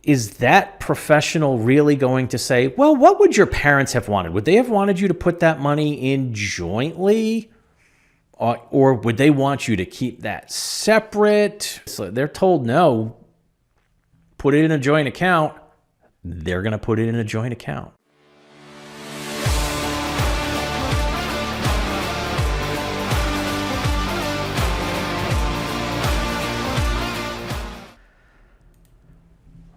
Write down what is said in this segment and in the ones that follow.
Is that professional really going to say, well, what would your parents have wanted? Would they have wanted you to put that money in jointly? Or would they want you to keep that separate? So they're told, no, put it in a joint account. They're going to put it in a joint account.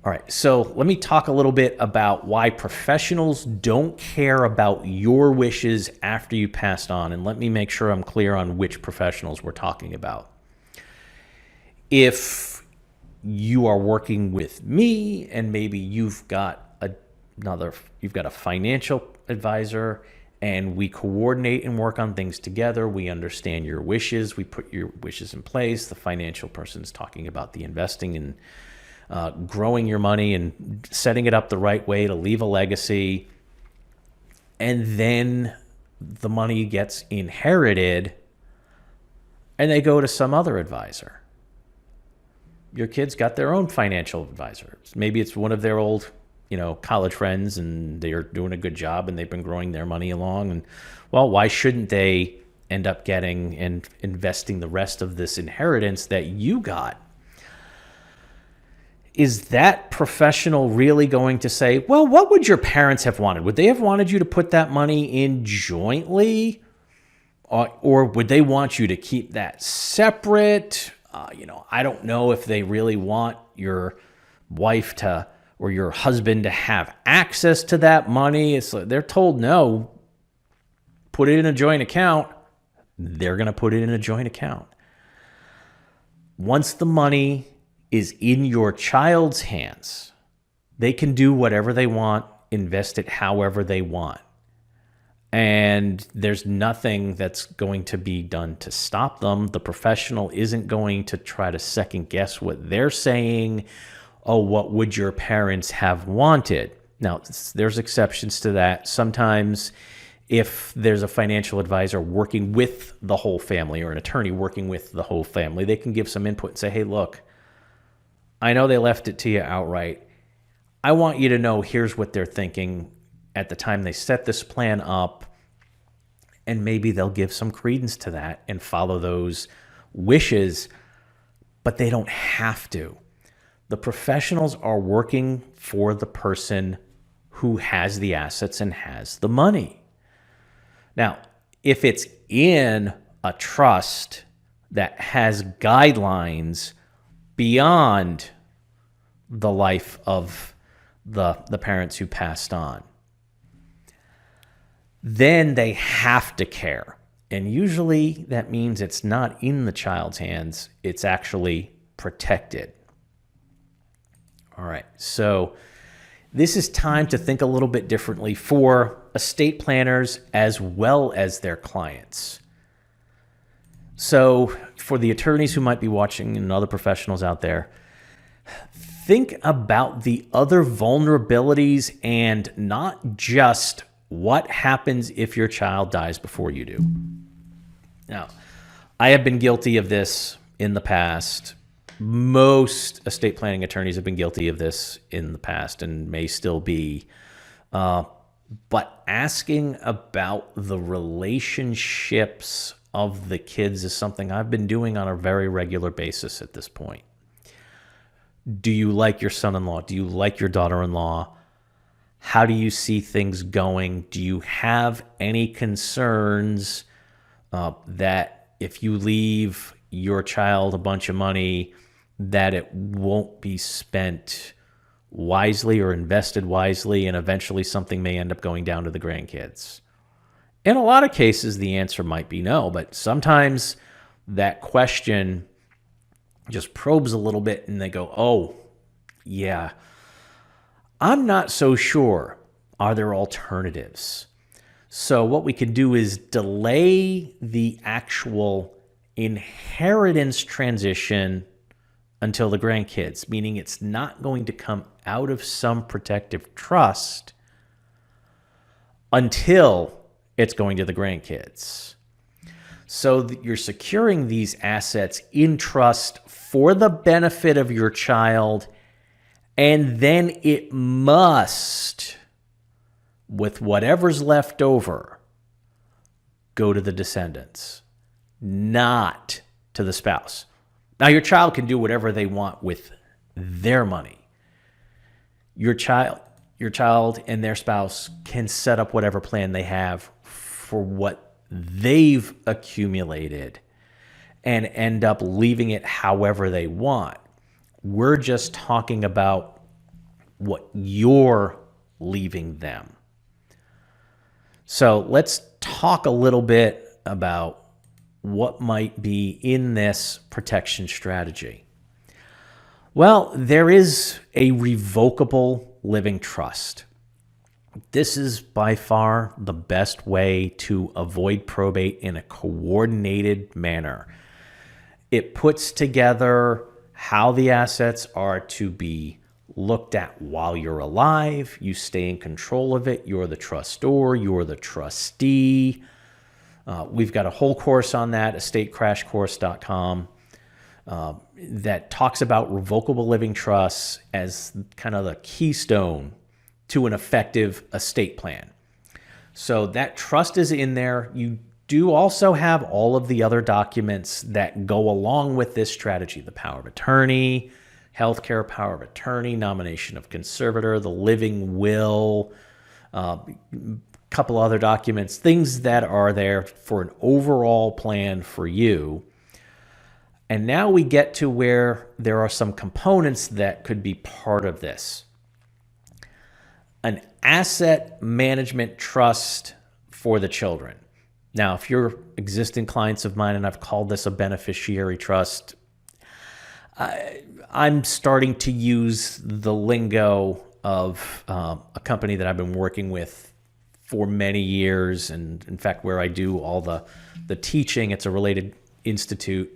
All right, so let me talk a little bit about why professionals don't care about your wishes after you passed on, and let me make sure I'm clear on which professionals we're talking about. If you are working with me and maybe you've got a financial advisor and we coordinate and work on things together, we understand your wishes, we put your wishes in place, the financial person's talking about the investing and growing your money and setting it up the right way to leave a legacy. And then the money gets inherited and they go to some other advisor. Your kids got their own financial advisor. Maybe it's one of their old, college friends and they're doing a good job and they've been growing their money along. And well, why shouldn't they end up getting and investing the rest of this inheritance that you got? Is that professional really going to say, well, what would your parents have wanted? Would they have wanted you to put that money in jointly? Or would they want you to keep that separate? I don't know if they really want your wife to or your husband to have access to that money. They're told, no, put it in a joint account. They're going to put it in a joint account. Once the money is in your child's hands, they can do whatever they want, invest it however they want. And there's nothing that's going to be done to stop them. The professional isn't going to try to second guess what they're saying. Oh, what would your parents have wanted? Now, there's exceptions to that. Sometimes if there's a financial advisor working with the whole family or an attorney working with the whole family, they can give some input and say, hey, look, I know they left it to you outright. I want you to know here's what they're thinking at the time they set this plan up, and maybe they'll give some credence to that and follow those wishes, but they don't have to. The professionals are working for the person who has the assets and has the money. Now, if it's in a trust that has guidelines beyond the life of the parents who passed on, then they have to care. And usually that means it's not in the child's hands, it's actually protected. All right, so this is time to think a little bit differently for estate planners as well as their clients. So for the attorneys who might be watching and other professionals out there, think about the other vulnerabilities and not just what happens if your child dies before you do. Now, I have been guilty of this in the past. Most estate planning attorneys have been guilty of this in the past and may still be. But asking about the relationships of the kids is something I've been doing on a very regular basis at this point. Do you like your son-in-law? Do you like your daughter-in-law? How do you see things going? Do you have any concerns that if you leave your child a bunch of money, that it won't be spent wisely or invested wisely, and eventually something may end up going down to the grandkids? In a lot of cases, the answer might be no, but sometimes that question just probes a little bit and they go, oh, yeah, I'm not so sure. Are there alternatives? So what we can do is delay the actual inheritance transition until the grandkids, meaning it's not going to come out of some protective trust until it's going to the grandkids. So that you're securing these assets in trust for the benefit of your child And then it must, with whatever's left over, go to the descendants, not to the spouse. Now, your child can do whatever they want with their money. Your child and their spouse can set up whatever plan they have for what they've accumulated and end up leaving it however they want. We're just talking about what you're leaving them. So let's talk a little bit about what might be in this protection strategy. Well, there is a revocable living trust. This is by far the best way to avoid probate in a coordinated manner. It puts together how the assets are to be looked at while you're alive. You stay in control of it. You're the trustor. You're the trustee. We've got a whole course on that, estatecrashcourse.com, that talks about revocable living trusts as kind of the keystone to an effective estate plan. So that trust is in there. You do also have all of the other documents that go along with this strategy: the power of attorney, healthcare power of attorney, nomination of conservator, the living will, couple other documents, things that are there for an overall plan for you. And now we get to where there are some components that could be part of this. An asset management trust for the children. Now, if you're existing clients of mine and I've called this a beneficiary trust, I'm starting to use the lingo of a company that I've been working with for many years. And in fact, where I do all the teaching, it's a related institute.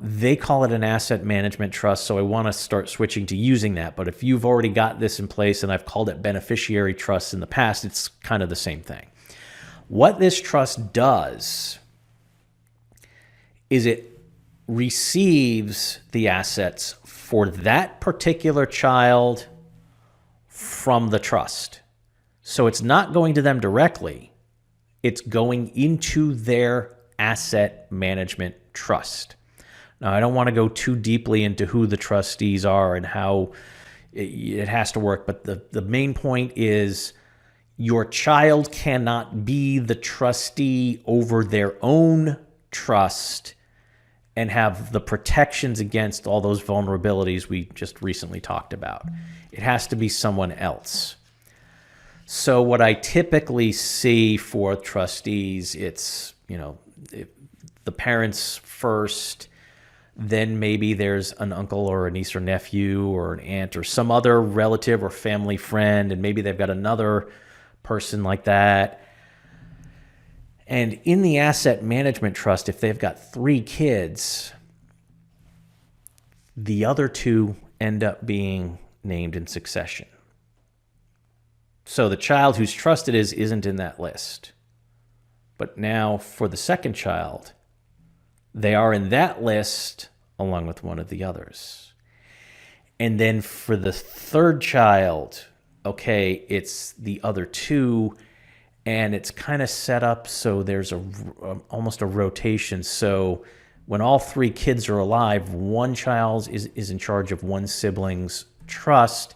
They call it an asset management trust, so I want to start switching to using that. But if you've already got this in place, and I've called it beneficiary trusts in the past, it's kind of the same thing. What this trust does is it receives the assets for that particular child from the trust. So it's not going to them directly. It's going into their asset management trust. Now, I don't want to go too deeply into who the trustees are and how it has to work, but the main point is your child cannot be the trustee over their own trust and have the protections against all those vulnerabilities we just recently talked about. It has to be someone else. So what I typically see for trustees, it's, the parents first, then maybe there's an uncle or a niece or nephew or an aunt or some other relative or family friend, and maybe they've got another person like that. And in the asset management trust, if they've got 3 kids, the other 2 end up being named in succession. So the child whose trust it is isn't in that list. But now for the second child, they are in that list along with one of the others. And then for the third child, okay, it's the other 2, and it's kind of set up so there's almost a rotation. So when all 3 kids are alive, one child is in charge of one sibling's trust.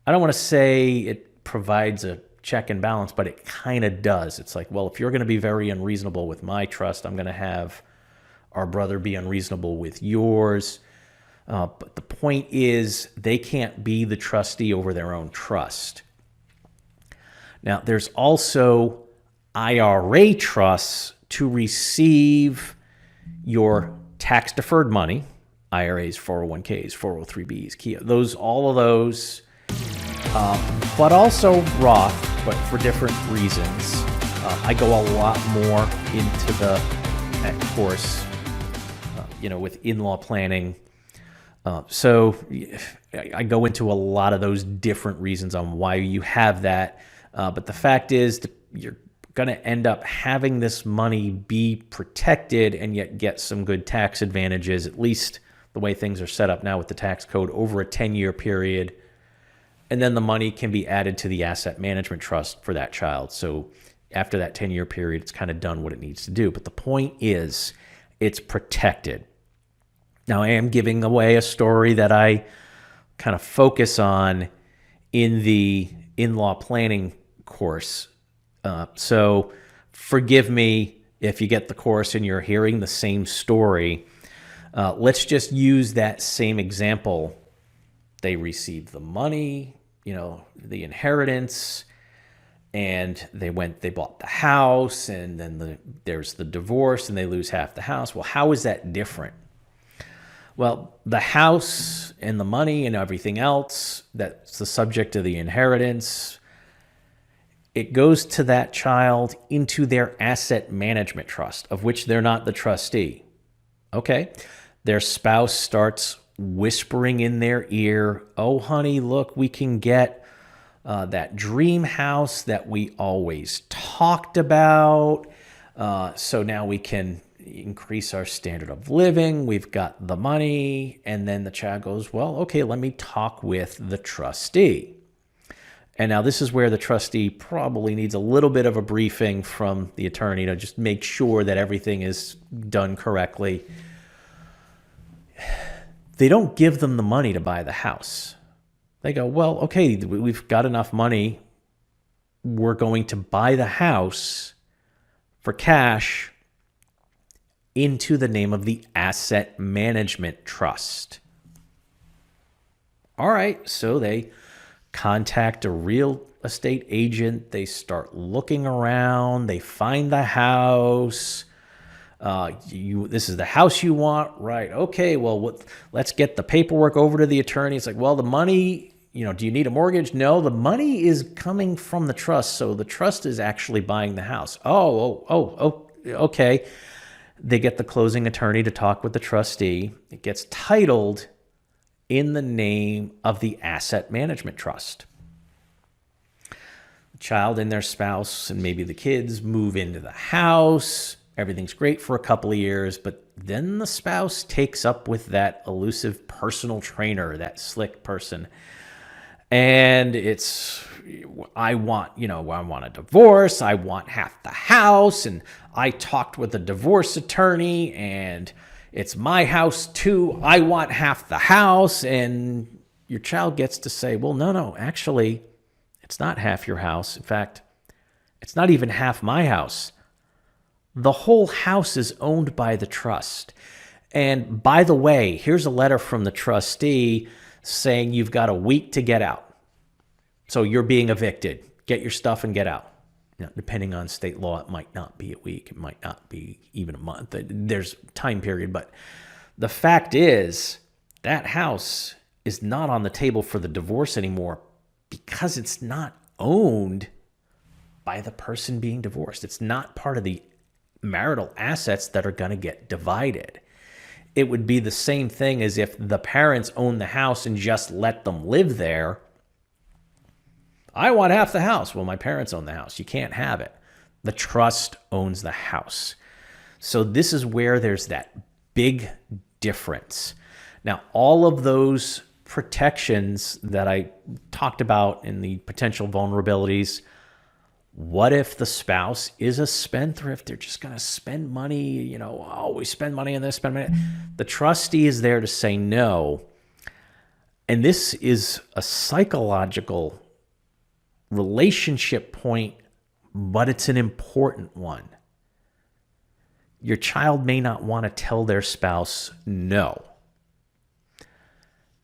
I don't want to say it provides a check and balance, but it kind of does. It's like, well, if you're going to be very unreasonable with my trust, I'm going to have our brother be unreasonable with yours. But the point is, they can't be the trustee over their own trust. Now, there's also IRA trusts to receive your tax-deferred money, IRAs, 401ks, 403bs, all of those, but also Roth, but for different reasons. I go a lot more into that course, with in-law planning. So I go into a lot of those different reasons on why you have that. But the fact is that you're going to end up having this money be protected and yet get some good tax advantages, at least the way things are set up now with the tax code, over a 10-year period. And then the money can be added to the asset management trust for that child. So after that 10-year period, it's kind of done what it needs to do. But the point is, it's protected. Now, I am giving away a story that I kind of focus on in the in-law planning course. So forgive me if you get the course and you're hearing the same story. Let's just use that same example. They receive the money, the inheritance, and they bought the house, and then there's the divorce, and they lose half the house. Well, how is that different? Well, the house and the money and everything else, that's the subject of the inheritance, it goes to that child into their asset management trust, of which they're not the trustee. Okay? Their spouse starts whispering in their ear, oh, honey, look, we can get that dream house that we always talked about. So now we can increase our standard of living. We've got the money. And then the child goes, well, okay, let me talk with the trustee. And now this is where the trustee probably needs a little bit of a briefing from the attorney to just make sure that everything is done correctly. They don't give them the money to buy the house. They go, well, okay, we've got enough money. We're going to buy the house for cash into the name of the asset management trust. All right, so they contact a real estate agent. They start looking around. They find the house. This is the house you want, right? Okay, well, let's get the paperwork over to the attorney. It's like, well, the money, do you need a mortgage? No, the money is coming from the trust, so the trust is actually buying the house. Oh, okay. They get the closing attorney to talk with the trustee. It gets titled in the name of the asset management trust. The child and their spouse and maybe the kids move into the house. Everything's great for a couple of years, but then the spouse takes up with that elusive personal trainer, that slick person. And I want a divorce. I want half the house. And I talked with a divorce attorney, and it's my house too. I want half the house. And your child gets to say, well, no, actually, it's not half your house. In fact, it's not even half my house. The whole house is owned by the trust. And by the way, here's a letter from the trustee saying you've got a week to get out. So you're being evicted. Get your stuff and get out. Now, depending on state law, it might not be a week. It might not be even a month. There's time period. But the fact is, that house is not on the table for the divorce anymore because it's not owned by the person being divorced. It's not part of the marital assets that are going to get divided. It would be the same thing as if the parents own the house and just let them live there. I want half the house. Well, my parents own the house. You can't have it. The trust owns the house. So this is where there's that big difference. Now, all of those protections that I talked about in the potential vulnerabilities, what if the spouse is a spendthrift? They're just going to spend money, we spend money on this, spend money. The trustee is there to say no. And this is a psychological relationship point, but it's an important one. Your child may not want to tell their spouse no.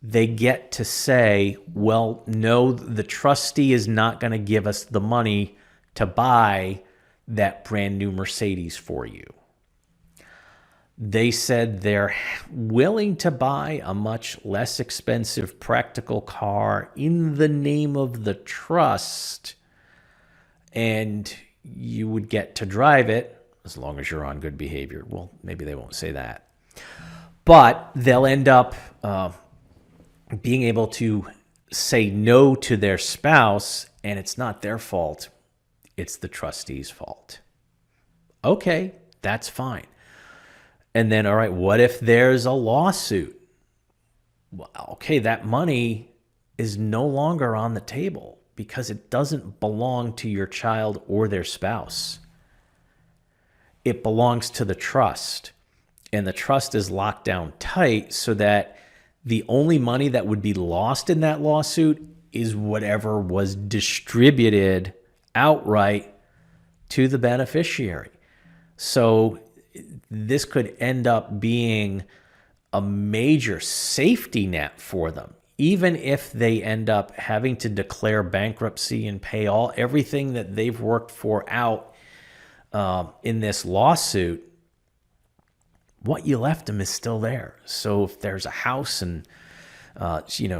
They get to say, well, no, the trustee is not going to give us the money to buy that brand new Mercedes for you. They said they're willing to buy a much less expensive practical car in the name of the trust, and you would get to drive it as long as you're on good behavior. Well, maybe they won't say that. But they'll end up being able to say no to their spouse, and it's not their fault. It's the trustee's fault. Okay, that's fine. And then, all right, what if there's a lawsuit? Well, okay, that money is no longer on the table because it doesn't belong to your child or their spouse. It belongs to the trust. And the trust is locked down tight so that the only money that would be lost in that lawsuit is whatever was distributed outright to the beneficiary. So this could end up being a major safety net for them. Even if they end up having to declare bankruptcy and pay everything that they've worked for out in this lawsuit, what you left them is still there. So if there's a house and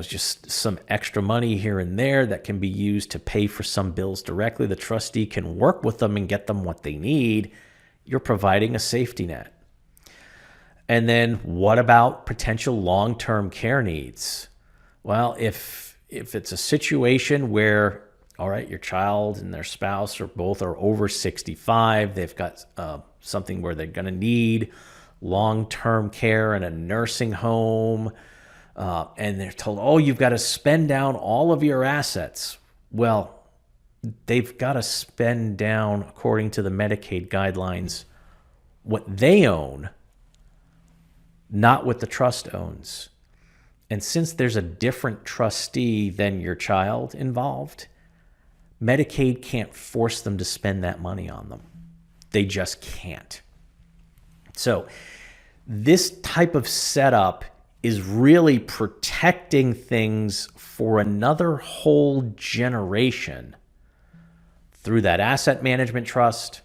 just some extra money here and there that can be used to pay for some bills directly, the trustee can work with them and get them what they need. You're providing a safety net. And then what about potential long-term care needs? Well, if it's a situation where, all right, your child and their spouse both are over 65, they've got something where they're going to need long-term care in a nursing home, and they're told, oh, you've got to spend down all of your assets. Well, they've got to spend down, according to the Medicaid guidelines, what they own, not what the trust owns. And since there's a different trustee than your child involved, Medicaid can't force them to spend that money on them. They just can't. So this type of setup is really protecting things for another whole generation through that asset management trust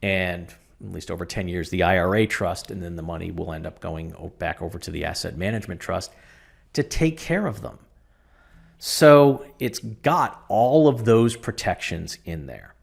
and, at least over 10 years, the IRA trust, and then the money will end up going back over to the asset management trust to take care of them. So it's got all of those protections in there.